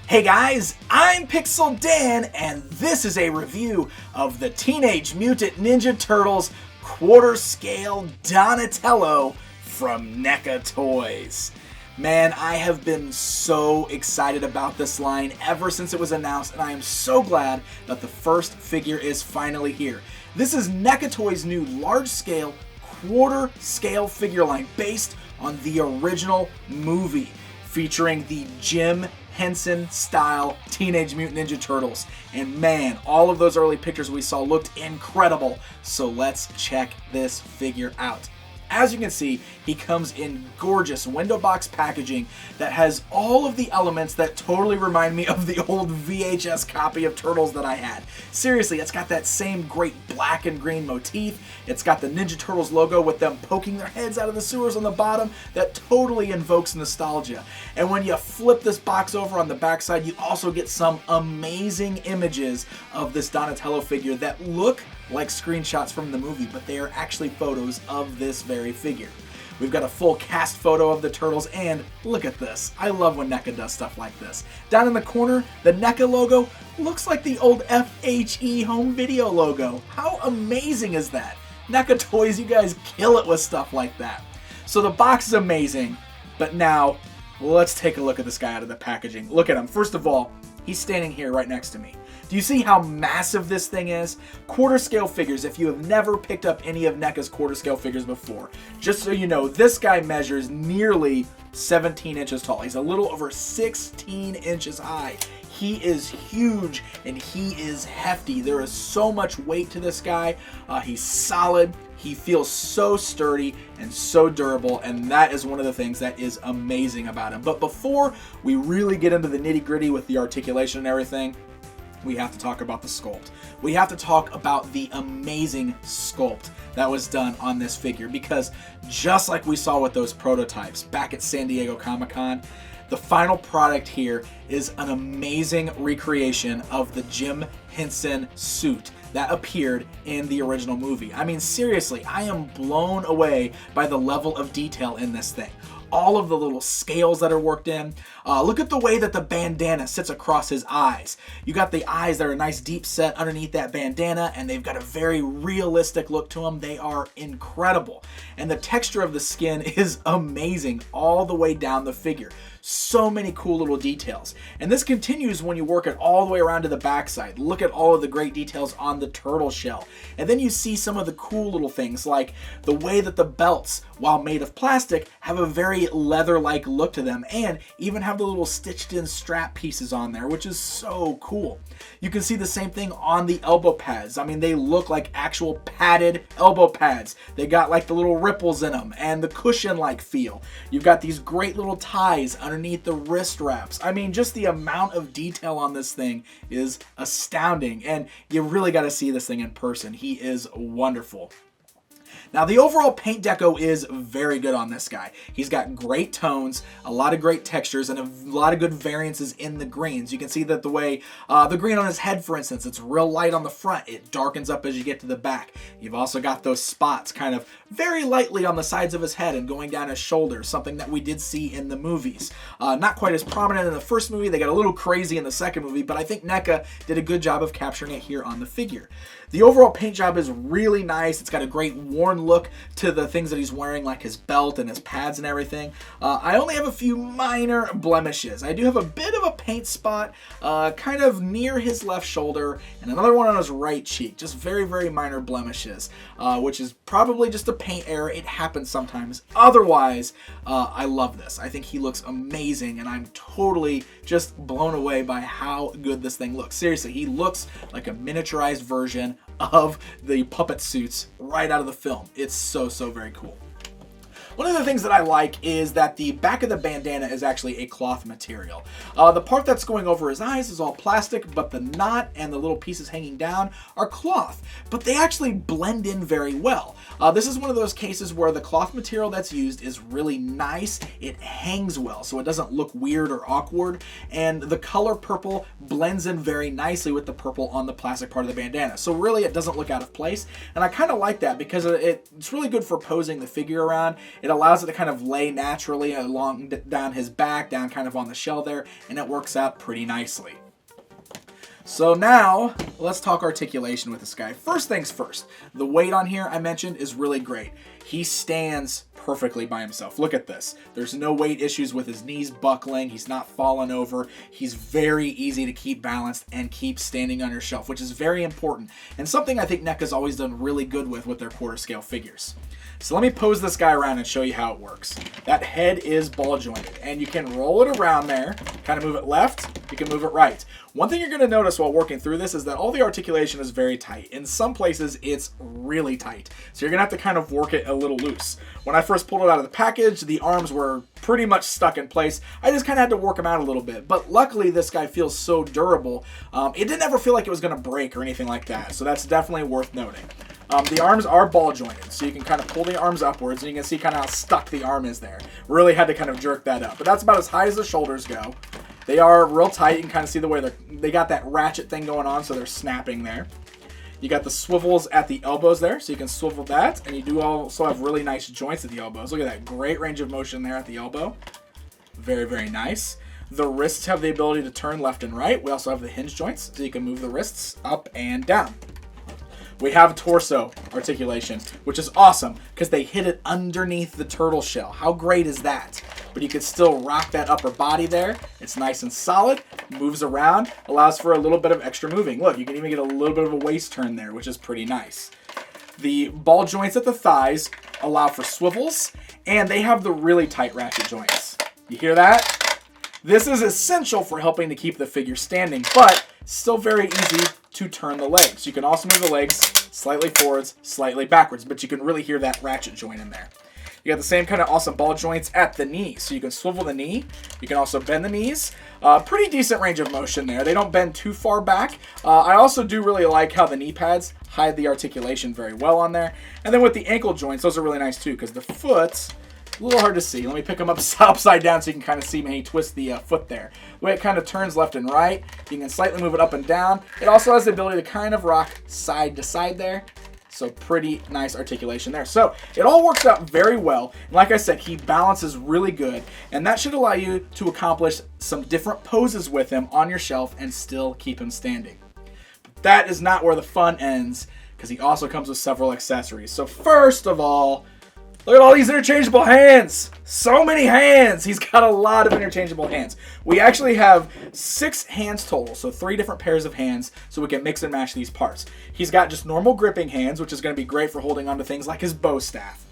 Hey guys, I'm Pixel Dan, and this is a review of the Teenage Mutant Ninja Turtles quarter scale Donatello from NECA Toys. Man, I have been so excited about this line ever since it was announced, and I am so glad that the first figure is finally here. This is NECA Toys' new large-scale, quarter-scale figure line based on the original movie, featuring the Jim Henson-style Teenage Mutant Ninja Turtles. And man, all of those early pictures we saw looked incredible, so let's check this figure out. As you can see, he comes in gorgeous window box packaging that has all of the elements that totally remind me of the old VHS copy of Turtles that I had. Seriously, it's got that same great black and green motif. It's got the Ninja Turtles logo with them poking their heads out of the sewers on the bottom that totally invokes nostalgia. And when you flip this box over on the backside, you also get some amazing images of this Donatello figure that look like screenshots from the movie, but they are actually photos of this very figure. We've got a full cast photo of the Turtles, and look at this. I love when NECA does stuff like this. Down in the corner, the NECA logo looks like the old FHE home video logo. How amazing is that? NECA Toys, you guys kill it with stuff like that. So the box is amazing, but now let's take a look at this guy out of the packaging. Look at him. First of all, he's standing here right next to me. Do you see how massive this thing is? Quarter scale figures, if you have never picked up any of NECA's quarter scale figures before, just so you know, this guy measures nearly 17 inches tall. He's a little over 16 inches high. He is huge and he is hefty. There is so much weight to this guy. He's solid. He feels so sturdy and so durable, and that is one of the things that is amazing about him. But before we really get into the nitty-gritty with the articulation and everything, we have to talk about the sculpt. We have to talk about the amazing sculpt that was done on this figure, because just like we saw with those prototypes back at San Diego Comic-Con, the final product here is an amazing recreation of the Jim Henson suit that appeared in the original movie. I mean, seriously, I am blown away by the level of detail in this thing. All of the little scales that are worked in. Look at the way that the bandana sits across his eyes. You got the eyes that are a nice deep set underneath that bandana, and they've got a very realistic look to them. They are incredible. And the texture of the skin is amazing all the way down the figure. So many cool little details. And this continues when you work it all the way around to the backside. Look at all of the great details on the turtle shell. And then you see some of the cool little things, like the way that the belts, while made of plastic, have a very leather-like look to them, and even have the little stitched in strap pieces on there, which is so cool. You can see the same thing on the elbow pads. I mean, they look like actual padded elbow pads. They got like the little ripples in them and the cushion-like feel. You've got these great little ties underneath the wrist wraps. I mean, just the amount of detail on this thing is astounding, and you really got to see this thing in person. He is wonderful. Now, the overall paint deco is very good on this guy. He's got great tones, a lot of great textures, and a lot of good variances in the greens. You can see that the way the green on his head, for instance, it's real light on the front. It darkens up as you get to the back. You've also got those spots kind of very lightly on the sides of his head and going down his shoulders, something that we did see in the movies. Not quite as prominent in the first movie. They got a little crazy in the second movie, but I think NECA did a good job of capturing it here on the figure. The overall paint job is really nice. It's got a great worn look to the things that he's wearing, like his belt and his pads and everything. I only have a few minor blemishes. I do have a bit of a paint spot kind of near his left shoulder and another one on his right cheek. Just very, very minor blemishes, which is probably just a paint error. It happens sometimes. Otherwise, I love this. I think he looks amazing, and I'm totally just blown away by how good this thing looks. Seriously, he looks like a miniaturized version of the puppet suits right out of the film. It's so very cool. One of the things that I like is that the back of the bandana is actually a cloth material. The part that's going over his eyes is all plastic, but the knot and the little pieces hanging down are cloth. But they actually blend in very well. This is one of those cases where the cloth material that's used is really nice. It hangs well, so it doesn't look weird or awkward. And the color purple blends in very nicely with the purple on the plastic part of the bandana. So really, it doesn't look out of place. And I kind of like that because it's really good for posing the figure around. It It allows it to kind of lay naturally along down his back, down kind of on the shell there, and it works out pretty nicely. So now, let's talk articulation with this guy. First things first, the weight on here I mentioned is really great. He stands perfectly by himself. Look at this. There's no weight issues with his knees buckling. He's not falling over. He's very easy to keep balanced and keep standing on your shelf, which is very important, and something I think NECA's always done really good with their quarter scale figures. So let me pose this guy around and show you how it works. That head is ball jointed, and you can roll it around there, kind of move it left, you can move it right. One thing you're going to notice while working through this is that all the articulation is very tight. In some places, it's really tight. So you're going to have to kind of work it a little loose. When I first pulled it out of the package, the arms were pretty much stuck in place. I just kind of had to work them out a little bit. But luckily, this guy feels so durable. It didn't ever feel like it was going to break or anything like that. So that's definitely worth noting. The arms are ball jointed, so you can kind of pull the arms upwards, and you can see kind of how stuck the arm is there. Really had to kind of jerk that up. But that's about as high as the shoulders go. They are real tight. You can kind of see the way they got that ratchet thing going on, so they're snapping there. You got the swivels at the elbows there, so you can swivel that, and you do also have really nice joints at the elbows. Look at that, great range of motion there at the elbow. Very, very nice. The wrists have the ability to turn left and right. We also have the hinge joints, so you can move the wrists up and down. We have torso articulation, which is awesome because they hit it underneath the turtle shell. How great is that? But you could still rock that upper body there. It's nice and solid, moves around, allows for a little bit of extra moving. Look, you can even get a little bit of a waist turn there, which is pretty nice. The ball joints at the thighs allow for swivels, and they have the really tight ratchet joints. You hear that? This is essential for helping to keep the figure standing, but still very easy to turn the legs. You can also move the legs slightly forwards, slightly backwards, but you can really hear that ratchet joint in there. You got the same kind of awesome ball joints at the knee, so you can swivel the knee. You can also bend the knees. Pretty decent range of motion there. They don't bend too far back. I also do really like how the knee pads hide the articulation very well on there. And then with the ankle joints, those are really nice too, because the foot, a little hard to see. Let me pick them up upside down so you can kind of see me twist the foot there. The way it kind of turns left and right, you can slightly move it up and down. It also has the ability to kind of rock side to side there. So pretty nice articulation there. So it all works out very well. And like I said, he balances really good. And that should allow you to accomplish some different poses with him on your shelf and still keep him standing. But that is not where the fun ends, because he also comes with several accessories. So first of all, look at all these interchangeable hands. So many hands. He's got a lot of interchangeable hands. We actually have 6 hands total, so 3 different pairs of hands, so we can mix and match these parts. He's got just normal gripping hands, which is going to be great for holding onto things like his bow staff.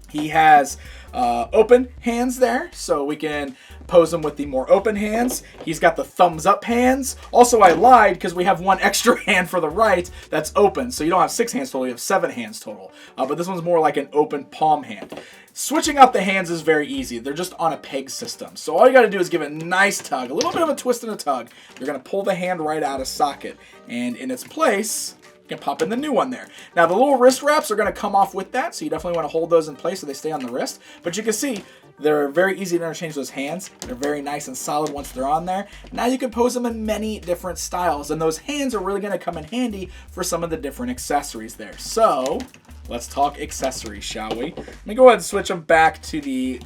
He has open hands there, so we can pose him with the more open hands. He's got the thumbs up hands. Also, I lied because we have 1 extra hand for the right that's open. So you don't have 6 hands total, you have 7 hands total. But this one's more like an open palm hand. Switching out the hands is very easy. They're just on a peg system. So all you got to do is give it a nice tug, a little bit of a twist and a tug. You're going to pull the hand right out of socket. And in its place, you can pop in the new one there. Now, the little wrist wraps are going to come off with that, so you definitely want to hold those in place so they stay on the wrist. But you can see they're very easy to interchange those hands. They're very nice and solid once they're on there. Now you can pose them in many different styles, and those hands are really going to come in handy for some of the different accessories there. So let's talk accessories, shall we? Let me go ahead and switch them back to the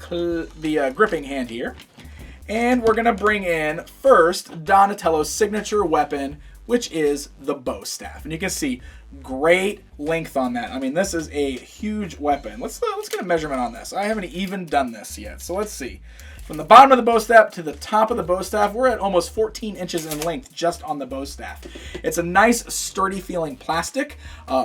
gripping hand here. And we're going to bring in, first, Donatello's signature weapon, which is the bow staff. And you can see great length on that. I mean, this is a huge weapon. Let's get a measurement on this. I haven't even done this yet, so let's see. From the bottom of the bow staff to the top of the bow staff, we're at almost 14 inches in length just on the bow staff. It's a nice, sturdy feeling plastic,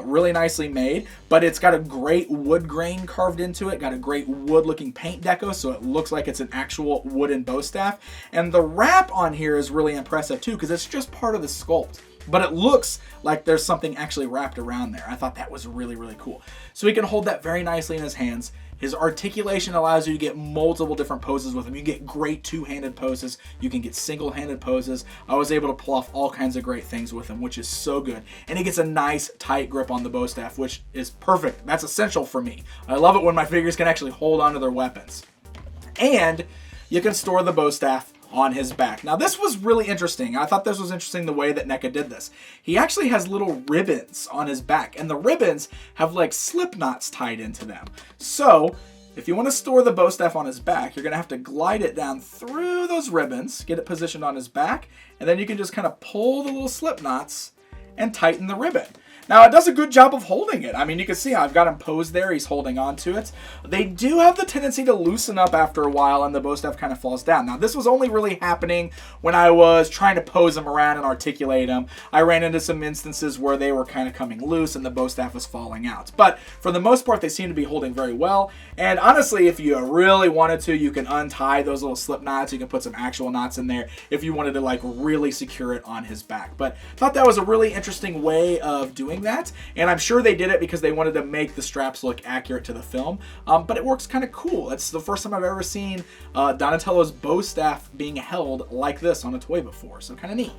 really nicely made, but it's got a great wood grain carved into it, got a great wood looking paint deco, so it looks like it's an actual wooden bow staff. And the wrap on here is really impressive too, because it's just part of the sculpt, but it looks like there's something actually wrapped around there. I thought that was really, really cool. So he can hold that very nicely in his hands. His articulation allows you to get multiple different poses with him. You get great two-handed poses. You can get single-handed poses. I was able to pull off all kinds of great things with him, which is so good. And he gets a nice, tight grip on the bow staff, which is perfect. That's essential for me. I love it when my figures can actually hold onto their weapons. And you can store the bow staff on his back. Now, this was really interesting. I thought this was interesting the way that NECA did this. He actually has little ribbons on his back, and the ribbons have like slip knots tied into them. So if you want to store the bow staff on his back, you're going to have to glide it down through those ribbons, get it positioned on his back, and then you can just kind of pull the little slip knots and tighten the ribbon. Now, it does a good job of holding it. I mean, you can see I've got him posed there. He's holding on to it. They do have the tendency to loosen up after a while, and the bow staff kind of falls down. Now, this was only really happening when I was trying to pose him around and articulate him. I ran into some instances where they were kind of coming loose and the bow staff was falling out. But for the most part, they seem to be holding very well. And honestly, if you really wanted to, you can untie those little slip knots. You can put some actual knots in there if you wanted to like really secure it on his back. But I thought that was a really interesting way of doing that, and I'm sure they did it because they wanted to make the straps look accurate to the film, but it works kind of cool. It's the first time I've ever seen Donatello's bow staff being held like this on a toy before, so kind of neat.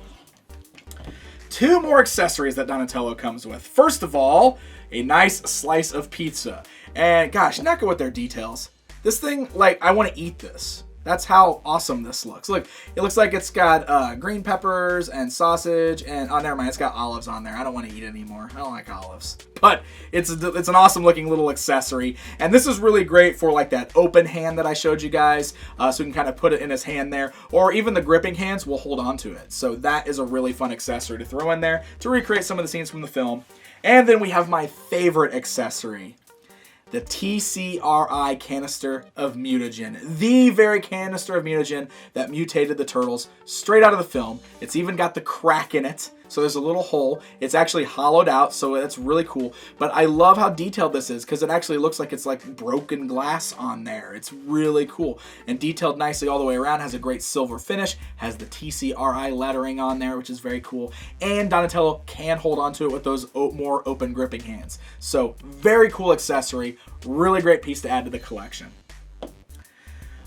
Two more accessories that Donatello comes with. First of all, a nice slice of pizza, and gosh, NECA with their details. This thing, like, I want to eat this. That's how awesome this looks. Look, it looks like it's got green peppers and sausage and, oh, never mind, it's got olives on there. I don't want to eat it anymore. I don't like olives. But it's an awesome looking little accessory. And this is really great for like that open hand that I showed you guys. So we can kind of put it in his hand there. Or even the gripping hands will hold on to it. So that is a really fun accessory to throw in there to recreate some of the scenes from the film. And then we have my favorite accessory, the TCRI canister of mutagen. The very canister of mutagen that mutated the turtles straight out of the film. It's even got the crack in it, so there's a little hole. It's actually hollowed out, so that's really cool. But I love how detailed this is because it actually looks like it's like broken glass on there. It's really cool and detailed nicely all the way around. Has a great silver finish, has the TCRI lettering on there, which is very cool. And Donatello can hold on to it with those more open gripping hands. So very cool accessory. Really great piece to add to the collection.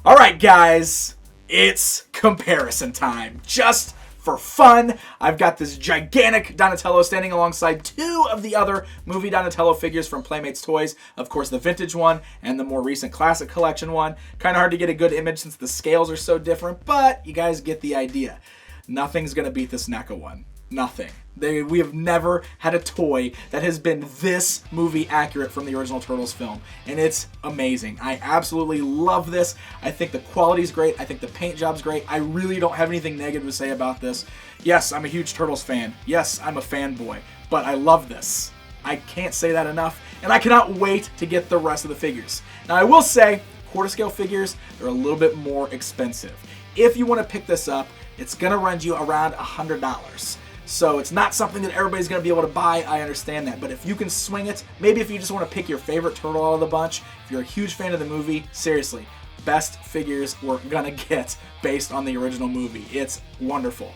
All right, guys, it's comparison time. Just for fun, I've got this gigantic Donatello standing alongside two of the other movie Donatello figures from Playmates Toys. Of course, the vintage one and the more recent classic collection one. Kind of hard to get a good image since the scales are so different, but you guys get the idea. Nothing's going to beat this NECA one. Nothing. We have never had a toy that has been this movie accurate from the original Turtles film, and it's amazing. I absolutely love this. I think the quality's great. I think the paint job's great. I really don't have anything negative to say about this. Yes, I'm a huge Turtles fan. Yes, I'm a fanboy, but I love this. I can't say that enough, and I cannot wait to get the rest of the figures. Now, I will say, quarter scale figures, they're a little bit more expensive. If you want to pick this up, it's going to run you around $100. So it's not something that everybody's going to be able to buy, I understand that. But if you can swing it, maybe if you just want to pick your favorite turtle out of the bunch, if you're a huge fan of the movie, seriously, best figures we're going to get based on the original movie. It's wonderful.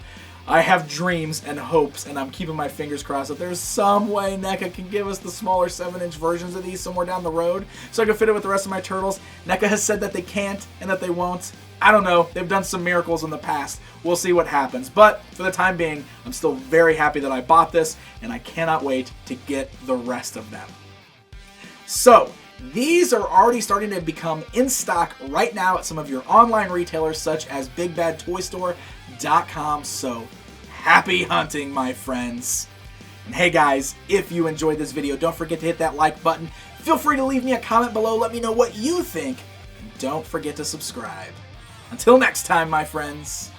I have dreams and hopes, and I'm keeping my fingers crossed that there's some way NECA can give us the smaller 7-inch versions of these somewhere down the road so I can fit it with the rest of my turtles. NECA has said that they can't and that they won't. I don't know. They've done some miracles in the past. We'll see what happens. But for the time being, I'm still very happy that I bought this, and I cannot wait to get the rest of them. So, these are already starting to become in stock right now at some of your online retailers such as BigBadToyStore.com. So, happy hunting, my friends. And hey guys, if you enjoyed this video, don't forget to hit that like button. Feel free to leave me a comment below. Let me know what you think. And don't forget to subscribe. Until next time, my friends.